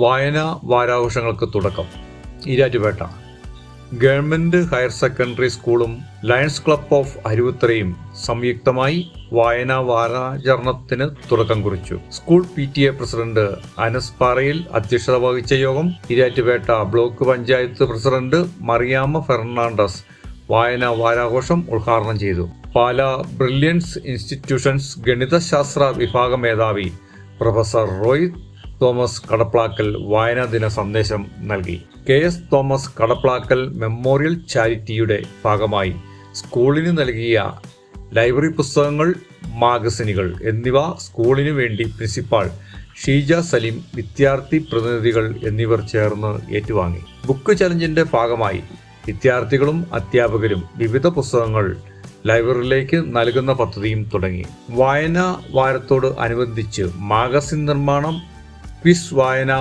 വായനാ വാരാഘോഷങ്ങൾക്ക് തുടക്കം. Erattupetta government higher secondary സ്കൂളും ലയൺസ് ക്ലബ് ഓഫ് അരുവിത്തറയും സംയുക്തമായി വായനാ വാരാചരണത്തിന് തുടക്കം കുറിച്ചു. സ്കൂൾ PTA പ്രസിഡന്റ് അനസ് പാറയിൽ അധ്യക്ഷത വഹിച്ച യോഗം Erattupetta block panchayat president Mariyamma Fernandez വായനാ വാരാഘോഷം ഉദ്ഘാടനം ചെയ്തു. പാലാ ബ്രില്യൻസ് ഇൻസ്റ്റിറ്റ്യൂഷൻസ് ഗണിതശാസ്ത്ര വിഭാഗ മേധാവി പ്രൊഫസർ റോയ് തോമസ് കടപ്ലാക്കൽ വായനാ ദിന സന്ദേശം നൽകി. KS തോമസ് കടപ്ലാക്കൽ മെമ്മോറിയൽ ചാരിറ്റിയുടെ ഭാഗമായി സ്കൂളിന് നൽകിയ ലൈബ്രറി പുസ്തകങ്ങൾ, മാഗസിനുകൾ എന്നിവ സ്കൂളിനു വേണ്ടി പ്രിൻസിപ്പാൾ ഷീജ സലീം, വിദ്യാർത്ഥി പ്രതിനിധികൾ എന്നിവർ ചേർന്ന് ഏറ്റുവാങ്ങി. ബുക്ക് ചലഞ്ചിന്റെ ഭാഗമായി വിദ്യാർത്ഥികളും അധ്യാപകരും വിവിധ പുസ്തകങ്ങൾ ലൈബ്രറിയിലേക്ക് നൽകുന്ന പദ്ധതിയും തുടങ്ങി. വായനാ വാരത്തോട് അനുബന്ധിച്ച് മാഗസിൻ നിർമ്മാണം, ക്വിസ്, വായനാ